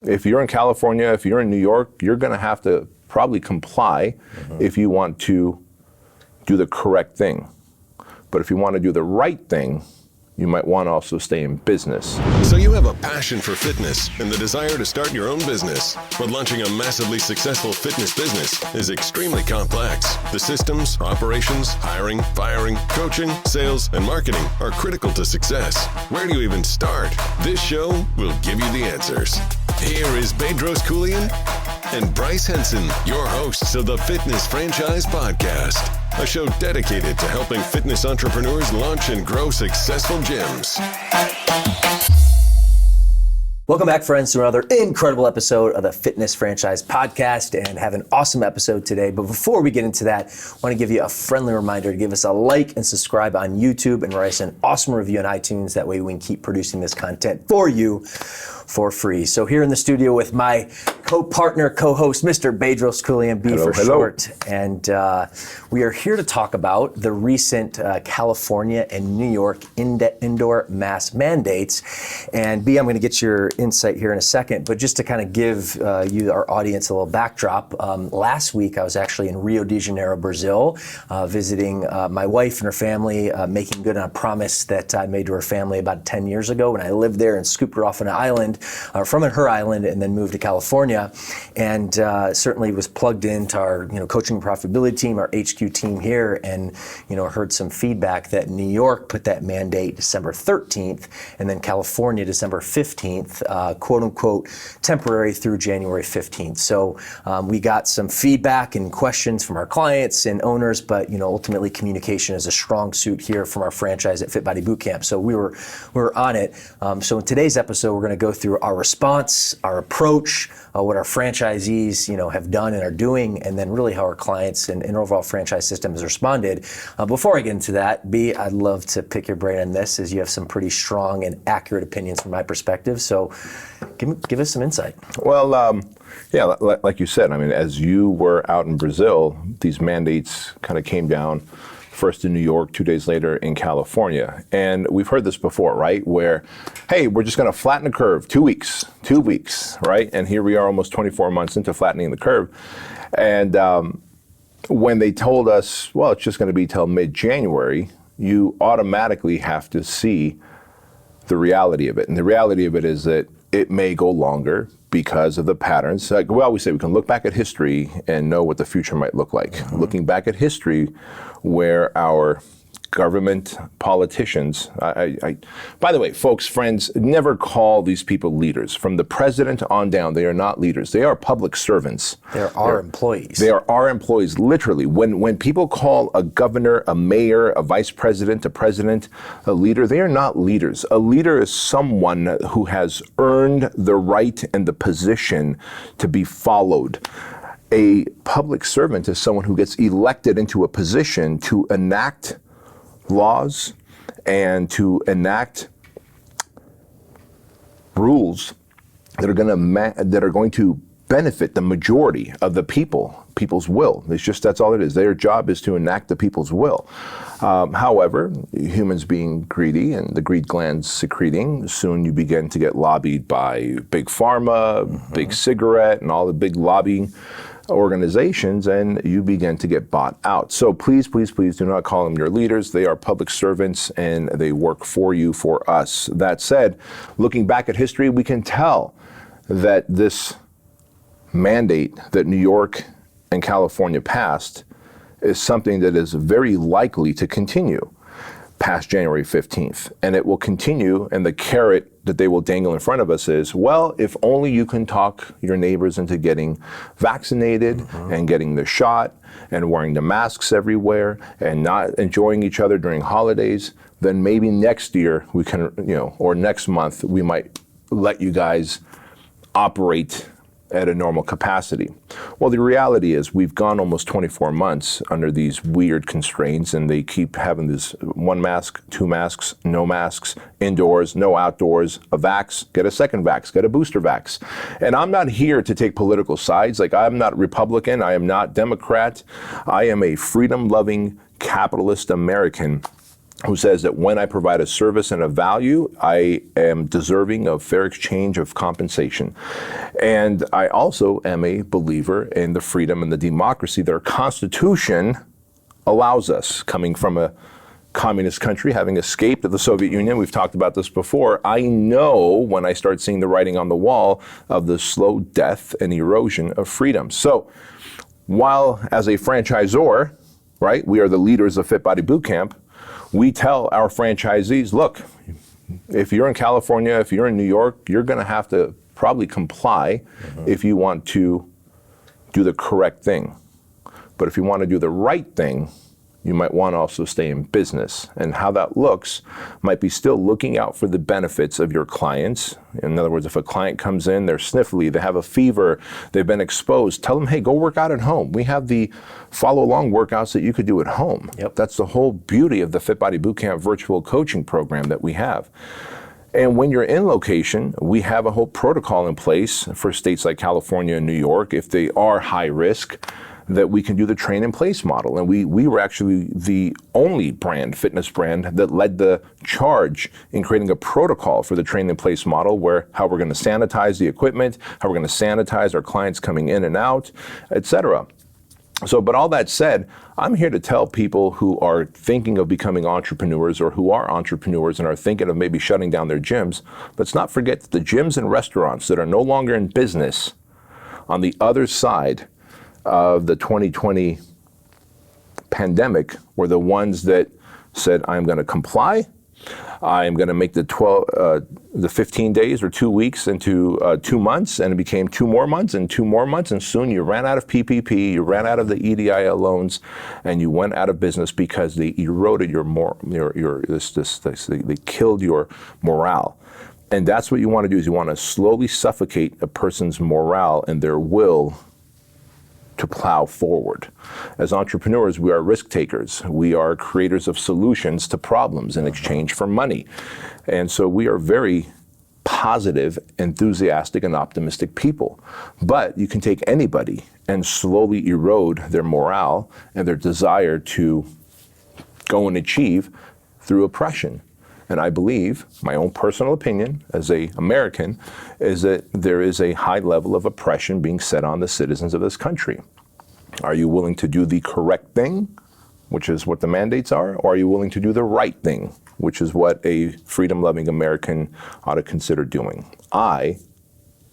If you're in California, if you're in New York, you're going to have to probably comply if you want to do the correct thing. But if you want to do the right thing, you might want to also stay in business. So you have a passion for fitness and the desire to start your own business. But launching a massively successful fitness business is extremely complex. The systems, operations, hiring, firing, coaching, sales, and marketing are critical to success. Where do you even start? This show will give you the answers. Here is Bedros and Bryce Henson, your hosts of the Fitness Franchise Podcast, a show dedicated to helping fitness entrepreneurs launch and grow successful gyms. Welcome back, friends, to another incredible episode of the Fitness Franchise Podcast, and have an awesome episode today. But before we get into that, I want to give you a friendly reminder to give us a like and subscribe on YouTube and write us an awesome review on iTunes. That way we can keep producing this content for you for free. So here in the studio with my co-partner, co-host, Mr. Bedros Keuilian, B for short. And we are here to talk about the recent California and New York indoor mask mandates. And B, I'm going to get your insight here in a second, but just to kind of give you, our audience, a little backdrop. Last week, I was actually in Rio de Janeiro, Brazil, visiting my wife and her family, making good on a promise that I made to her family about 10 years ago when I lived there and scooped her off on an island, from her island, and then moved to California. And certainly was plugged into our coaching and profitability team, our HQ team here, and heard some feedback that New York put that mandate December 13th, and then California December 15th, quote unquote temporary through January 15th. So we got some feedback and questions from our clients and owners, but ultimately communication is a strong suit here from our franchise at Fit Body Bootcamp. So we were on it. So in today's episode, we're going to go through our response, our approach, what our franchisees have done and are doing, and then really how our clients and overall franchise system has responded. Before I get into that, B, I'd love to pick your brain on this, as you have some pretty strong and accurate opinions from my perspective. So give us some insight. Well, yeah, like you said, I mean, as you were out in Brazil, these mandates kind of came down first in New York, 2 days later in California. And we've heard this before, right? Where, hey, we're just going to flatten the curve, 2 weeks, right? And here we are almost 24 months into flattening the curve. And when they told us, well, it's just going to be till mid-January, you automatically have to see the reality of it. And the reality of it is that it may go longer because of the patterns. Like we always say, we can look back at history and know what the future might look like. Mm-hmm. Looking back at history, where our government politicians, by the way, folks, friends, never call these people leaders. From the president on down, they are not leaders. They are public servants. They're our employees. They are our employees, literally. When people call a governor, a mayor, a vice president, a president, a leader, they are not leaders. A leader is someone who has earned the right and the position to be followed. A public servant is someone who gets elected into a position to enact laws and to enact rules that are going to benefit the majority of the people's will. That's all it is. Their job is to enact the people's will. However, humans being greedy and the greed glands secreting, soon you begin to get lobbied by big pharma, mm-hmm. big cigarette, and all the big lobbying organizations, and you begin to get bought out. So please do not call them your leaders. They are public servants and they work for you, for us. That said, looking back at history, we can tell that this mandate that New York and California passed is something that is very likely to continue past January 15th. And it will continue, and the carrot that they will dangle in front of us is, well, if only you can talk your neighbors into getting vaccinated mm-hmm. and getting the shot and wearing the masks everywhere and not enjoying each other during holidays, then maybe next year we can, or next month, we might let you guys operate at a normal capacity. Well, the reality is we've gone almost 24 months under these weird constraints, and they keep having this 1 mask, 2 masks, no masks, indoors, no outdoors, a vax, get a second vax, get a booster vax. And I'm not here to take political sides. Like, I'm not Republican, I am not Democrat. I am a freedom-loving capitalist American who says that when I provide a service and a value, I am deserving of fair exchange of compensation. And I also am a believer in the freedom and the democracy that our Constitution allows us, coming from a communist country, having escaped the Soviet Union. We've talked about this before. I know when I start seeing the writing on the wall of the slow death and erosion of freedom. So while as a franchisor, right, we are the leaders of Fit Body Bootcamp, we tell our franchisees, look, if you're in California, if you're in New York, you're going to have to probably comply if you want to do the correct thing. But if you want to do the right thing, you might want to also stay in business. And how that looks might be still looking out for the benefits of your clients. In other words, if a client comes in, they're sniffly, they have a fever, they've been exposed, tell them, hey, go work out at home. We have the follow-along workouts that you could do at home. Yep. That's the whole beauty of the Fit Body Bootcamp virtual coaching program that we have. And when you're in location, we have a whole protocol in place for states like California and New York, if they are high risk, that we can do the train in place model. And we were actually the only fitness brand that led the charge in creating a protocol for the train in place model, where how we're going to sanitize the equipment, how we're going to sanitize our clients coming in and out, etc. So, but all that said, I'm here to tell people who are thinking of becoming entrepreneurs or who are entrepreneurs and are thinking of maybe shutting down their gyms, let's not forget that the gyms and restaurants that are no longer in business on the other side of the 2020 pandemic were the ones that said, I'm going to comply. I'm going to make the 15 days or 2 weeks into 2 months, and it became 2 more months and 2 more months, and soon you ran out of PPP, you ran out of the EDIL loans, and you went out of business because they eroded they killed your morale. And that's what you want to do, is you want to slowly suffocate a person's morale and their will to plow forward. As entrepreneurs, we are risk takers. We are creators of solutions to problems in exchange for money. And so we are very positive, enthusiastic, and optimistic people. But you can take anybody and slowly erode their morale and their desire to go and achieve through oppression. And I believe, my own personal opinion as an American, is that there is a high level of oppression being set on the citizens of this country. Are you willing to do the correct thing, which is what the mandates are, or are you willing to do the right thing, which is what a freedom-loving American ought to consider doing? I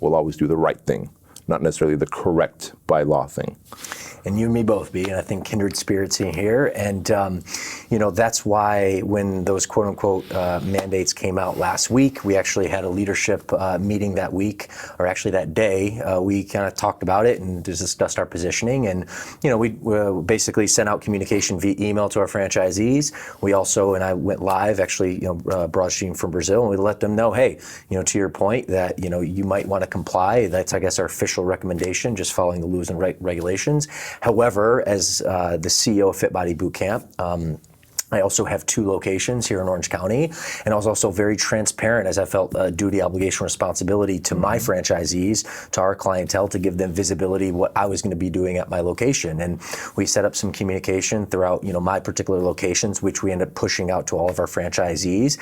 will always do the right thing, not necessarily the correct by law thing. And you and me both, B, and I think kindred spirits in here. And, that's why when those quote unquote mandates came out last week, we actually had a leadership meeting that week, or actually that day. We kind of talked about it and discussed our positioning. And, we basically sent out communication via email to our franchisees. We also, and I went live, actually, broadcasting from Brazil, and we let them know, hey, to your point that, you might want to comply. That's, I guess, our official recommendation, just following the rules and regulations. However, as the CEO of Fit Body Bootcamp, I also have 2 locations here in Orange County, and I was also very transparent, as I felt a duty, obligation, responsibility to my franchisees, to our clientele, to give them visibility what I was going to be doing at my location. And we set up some communication throughout, my particular locations, which we ended up pushing out to all of our franchisees.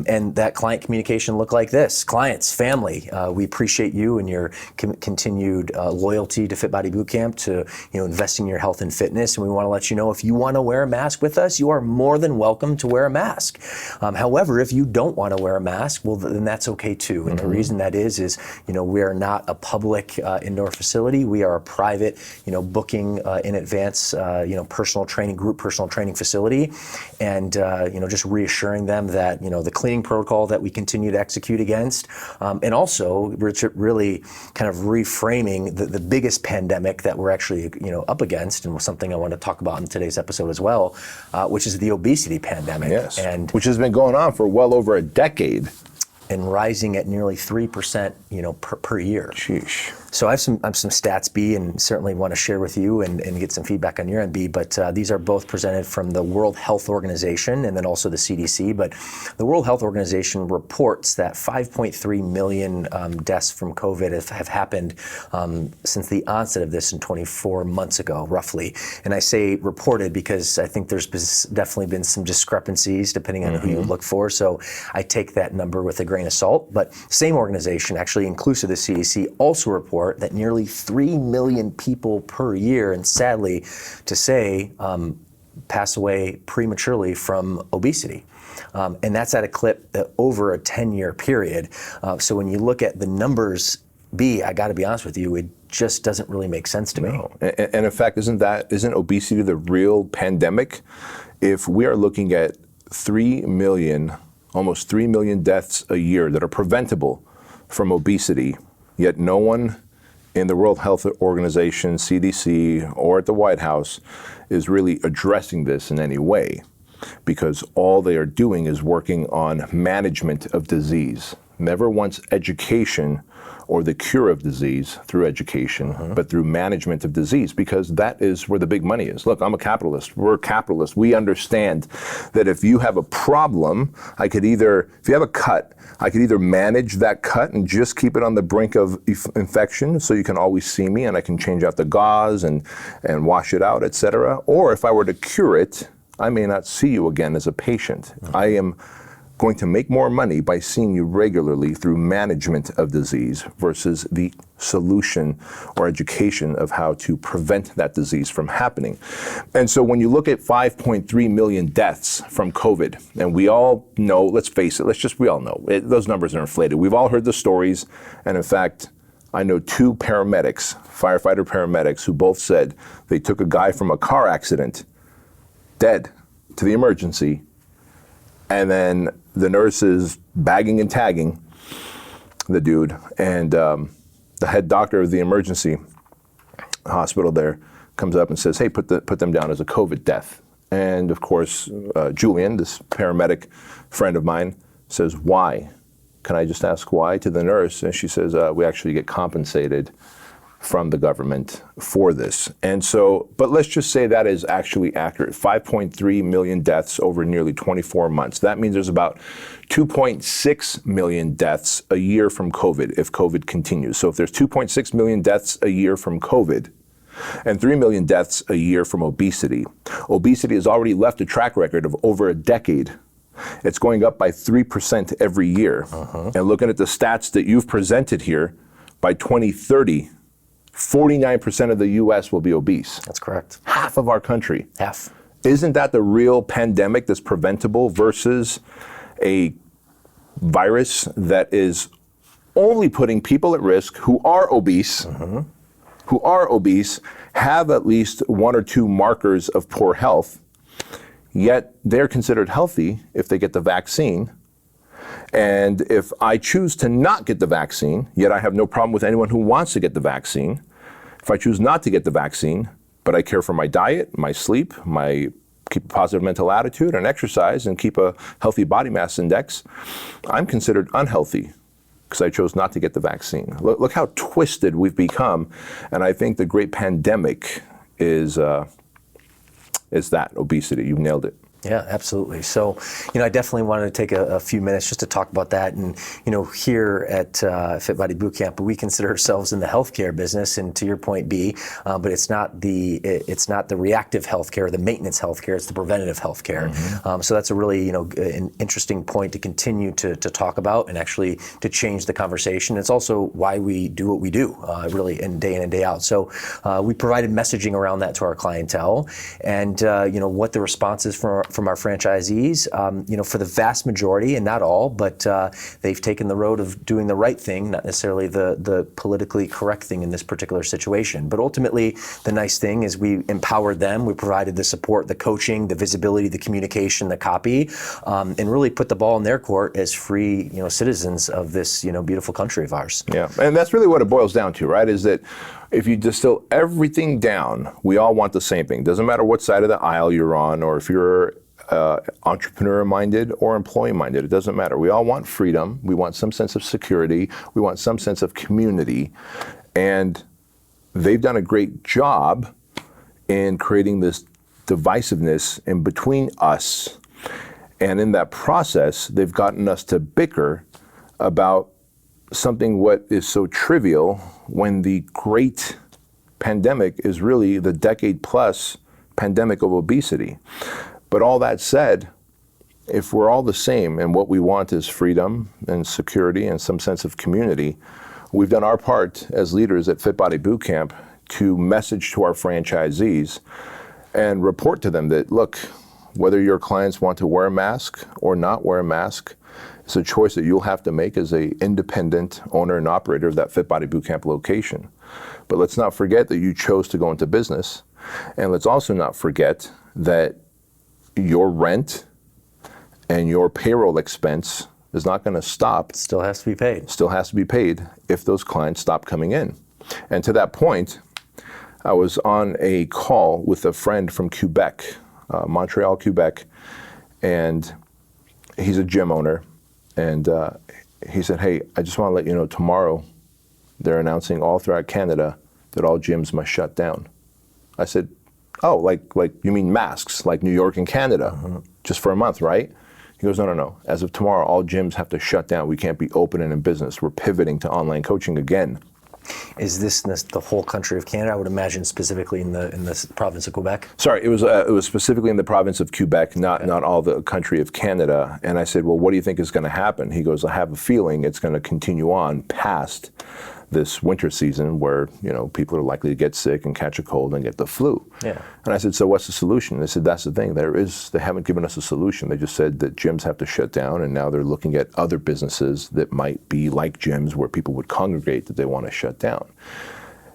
And that client communication looked like this: clients, family, we appreciate you and your continued loyalty to Fit Body Bootcamp, to investing in your health and fitness. And we want to let you know, if you want to wear a mask with us, you are more than welcome to wear a mask. However, if you don't want to wear a mask, well, then that's okay too. And the reason that is we are not a public indoor facility. We are a private, booking in advance, personal training, group personal training facility. And, just reassuring them that, the cleaning protocol that we continue to execute against, and also really kind of reframing the biggest pandemic that we're actually, up against, and something I want to talk about in today's episode as well, which is the obesity pandemic. Yes, and which has been going on for well over a decade. And rising at nearly 3%, per year. Sheesh. So I have some stats, B, and certainly want to share with you and get some feedback on your end, B, but these are both presented from the World Health Organization and then also the CDC. But the World Health Organization reports that 5.3 million deaths from COVID have happened since the onset of this in 24 months ago, roughly. And I say reported because I think there's definitely been some discrepancies depending on who you look for. So I take that number with a grain of salt. But same organization, actually inclusive of the CDC, also report that nearly 3 million people per year, and sadly to say, pass away prematurely from obesity. And that's at a clip over a 10-year period. So when you look at the numbers, B, I got to be honest with you, it just doesn't really make sense to me. And in fact, isn't obesity the real pandemic? If we are looking at 3 million, almost 3 million deaths a year that are preventable from obesity, yet no one in the World Health Organization, CDC, or at the White House is really addressing this in any way, because all they are doing is working on management of disease. Never once education or the cure of disease through education, but through management of disease, because that is where the big money is. Look, I'm a capitalist. We're capitalists. We understand that if you have a problem, if you have a cut, I could either manage that cut and just keep it on the brink of infection so you can always see me and I can change out the gauze and wash it out, et cetera. Or if I were to cure it, I may not see you again as a patient. I am going to make more money by seeing you regularly through management of disease versus the solution or education of how to prevent that disease from happening. And so when you look at 5.3 million deaths from COVID, and we all know, let's face it, we all know, those numbers are inflated. We've all heard the stories, and in fact, I know 2 paramedics, firefighter paramedics, who both said they took a guy from a car accident, dead, to the emergency, and then the nurse is bagging and tagging the dude, and the head doctor of the emergency hospital there comes up and says, hey, put them down as a COVID death. And of course, Keuilian, this paramedic friend of mine, says, why? Can I just ask why to the nurse? And she says, we actually get compensated from the government for this. And so, but let's just say that is actually accurate. 5.3 million deaths over nearly 24 months. That means there's about 2.6 million deaths a year from COVID if COVID continues. So if there's 2.6 million deaths a year from COVID and 3 million deaths a year from obesity, obesity has already left a track record of over a decade. It's going up by 3% every year. And looking at the stats that you've presented here, by 2030, 49% of the U.S. will be obese. That's correct. Half of our country. Half. Isn't that the real pandemic that's preventable versus a virus that is only putting people at risk who are obese, have at least 1 or 2 markers of poor health, yet they're considered healthy if they get the vaccine. And if I choose to not get the vaccine, yet I have no problem with anyone who wants to get the vaccine. If I choose not to get the vaccine, but I care for my diet, my sleep, keep a positive mental attitude and exercise and keep a healthy body mass index, I'm considered unhealthy because I chose not to get the vaccine. Look how twisted we've become. And I think the great pandemic is that obesity. You've nailed it. Yeah, absolutely. So, I definitely wanted to take a few minutes just to talk about that. And, here at Fit Body Bootcamp, we consider ourselves in the healthcare business. And to your point, B, but it's not the reactive healthcare, the maintenance healthcare. It's the preventative healthcare. So that's a really, an interesting point to continue to talk about and actually to change the conversation. It's also why we do what we do, really, in and day out. So we provided messaging around that to our clientele, and what the response is from our franchisees, for the vast majority, and not all, but they've taken the road of doing the right thing, not necessarily the politically correct thing in this particular situation. But ultimately, the nice thing is we empowered them, we provided the support, the coaching, the visibility, the communication, the copy, and really put the ball in their court as free, citizens of this, beautiful country of ours. Yeah, and that's really what it boils down to, right? Is that if you distill everything down, we all want the same thing. Doesn't matter what side of the aisle you're on, or if you're entrepreneur-minded or employee-minded. It doesn't matter. We all want freedom. We want some sense of security. We want some sense of community. And they've done a great job in creating this divisiveness in between us. And in that process, they've gotten us to bicker about something what is so trivial when the great pandemic is really the decade plus pandemic of obesity. But all that said, if we're all the same and what we want is freedom and security and some sense of community, we've done our part as leaders at Fit Body Bootcamp to message to our franchisees and report to them that, look, whether your clients want to wear a mask or not wear a mask, it's a choice that you'll have to make as an independent owner and operator of that Fit Body Bootcamp location. But let's not forget that you chose to go into business. And let's also not forget that your rent and your payroll expense is not going to stop. Still has to be paid. Still has to be paid if those clients stop coming in. And to that point, I was on a call with a friend from Quebec, Montreal, Quebec, and he's a gym owner. And he said, hey, I just want to let you know tomorrow they're announcing all throughout Canada that all gyms must shut down. I said, oh, like you mean masks, like New York and Canada, just for a month, right? He goes, no. As of tomorrow, all gyms have to shut down. We can't be open and in business. We're pivoting to online coaching again. Is this the whole country of Canada? I would imagine specifically in the province of Quebec. Sorry, it was specifically in the province of Quebec, not all the country of Canada. And I said, well, what do you think is going to happen? He goes, I have a feeling it's going to continue on past this winter season where, people are likely to get sick and catch a cold and get the flu. Yeah. And I said, so what's the solution? They said, that's the thing. They haven't given us a solution. They just said that gyms have to shut down, and now they're looking at other businesses that might be like gyms where people would congregate that they want to shut down.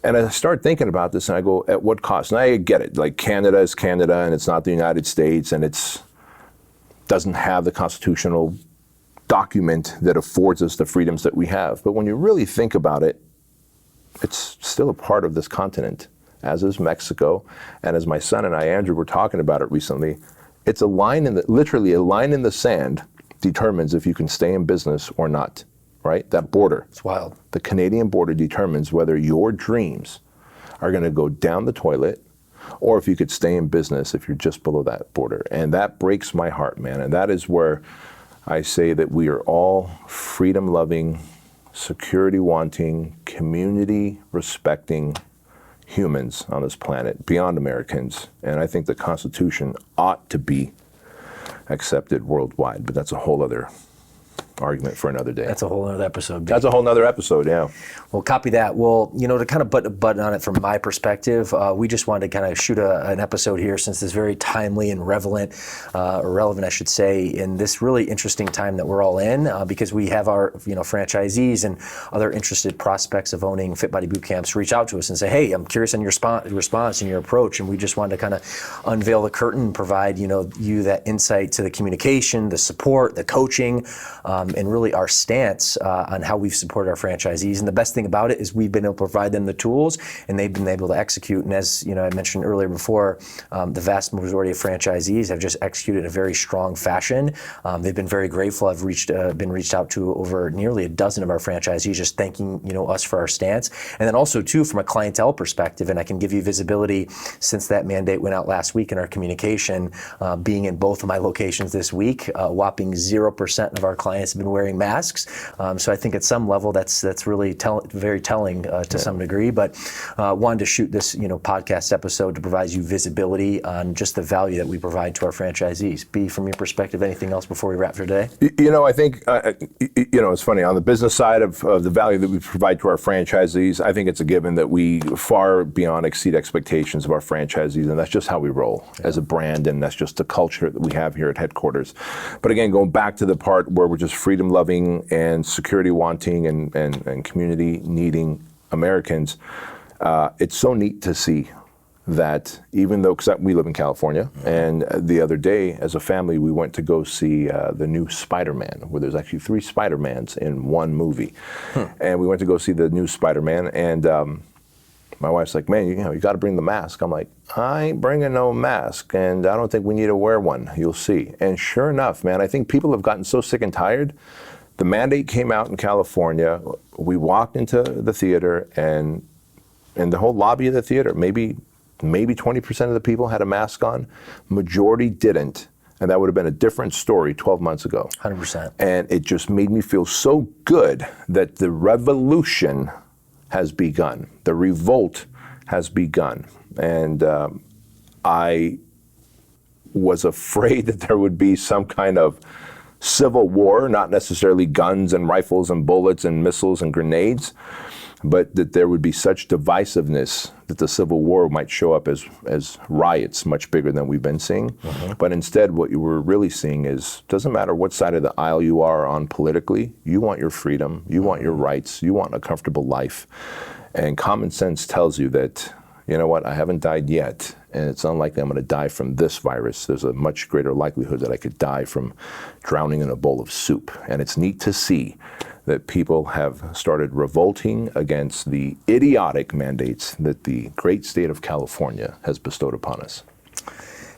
And I started thinking about this, and I go, at what cost? And I get it. Like, Canada is Canada, and it's not the United States, and it's doesn't have the constitutional document that affords us the freedoms that we have. But when you really think about it, it's still a part of this continent, as is Mexico. And as my son and I, Andrew, were talking about it recently, it's literally a line in the sand determines if you can stay in business or not, right? That border. It's wild. The Canadian border determines whether your dreams are going to go down the toilet or if you could stay in business if you're just below that border. And that breaks my heart, man. And that is where I say that we are all freedom-loving, security-wanting, community-respecting humans on this planet, beyond Americans. And I think the Constitution ought to be accepted worldwide, but that's a whole other argument for another day. That's a whole other episode. That's a whole other episode, yeah. Well, copy that. Well, to kind of put a button on it from my perspective, we just wanted to kind of shoot an episode here since it's very timely and relevant, I should say, in this really interesting time that we're all in, because we have our, franchisees and other interested prospects of owning Fit Body Bootcamps reach out to us and say, hey, I'm curious on your response and your approach, and we just wanted to kind of unveil the curtain and provide, you that insight to the communication, the support, the coaching, and really our stance on how we've supported our franchisees. And the best thing about it is we've been able to provide them the tools, and they've been able to execute. And as I mentioned earlier before, the vast majority of franchisees have just executed in a very strong fashion. They've been very grateful. I've been reached out to over nearly a dozen of our franchisees just thanking us for our stance. And then also too, from a clientele perspective, and I can give you visibility since that mandate went out last week in our communication, being in both of my locations this week, a whopping 0% of our clients have been wearing masks. So I think at some level that's really very telling to some degree. But wanted to shoot this podcast episode to provide you visibility on just the value that we provide to our franchisees. B, from your perspective, anything else before we wrap for today? I think it's funny on the business side of the value that we provide to our franchisees. I think it's a given that we far beyond exceed expectations of our franchisees, and that's just how we roll as a brand, and that's just the culture that we have here at headquarters. But again, going back to the part where we're just freedom-loving and security-wanting and community-needing Americans, it's so neat to see that even though, because we live in California, and the other day as a family we went to go see the new Spider-Man, where there's actually 3 Spider-Mans in one movie. And we went to go see the new Spider-Man, and my wife's like, man, you got to bring the mask. I'm like, I ain't bringing no mask, and I don't think we need to wear one. You'll see. And sure enough, man, I think people have gotten so sick and tired the mandate came out in California. We walked into the theater, and in the whole lobby of the theater, maybe 20% of the people had a mask on. Majority didn't. And that would have been a different story 12 months ago. 100%. And it just made me feel so good that the revolution has begun. The revolt has begun. And I was afraid that there would be some kind of civil war, not necessarily guns and rifles and bullets and missiles and grenades, but that there would be such divisiveness that the Civil War might show up as riots much bigger than we've been seeing. But instead, what you were really seeing is, doesn't matter what side of the aisle you are on politically, you want your freedom, you want your rights, you want a comfortable life. And common sense tells you that, you know what, I haven't died yet, and it's unlikely I'm going to die from this virus. There's a much greater likelihood that I could die from drowning in a bowl of soup. And it's neat to see that people have started revolting against the idiotic mandates that the great state of California has bestowed upon us.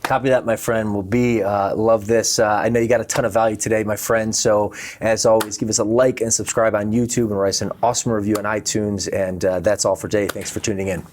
Copy that, my friend. Will be love this. I know you got a ton of value today, my friend. So as always, give us a like and subscribe on YouTube and write us an awesome review on iTunes. And that's all for today. Thanks for tuning in.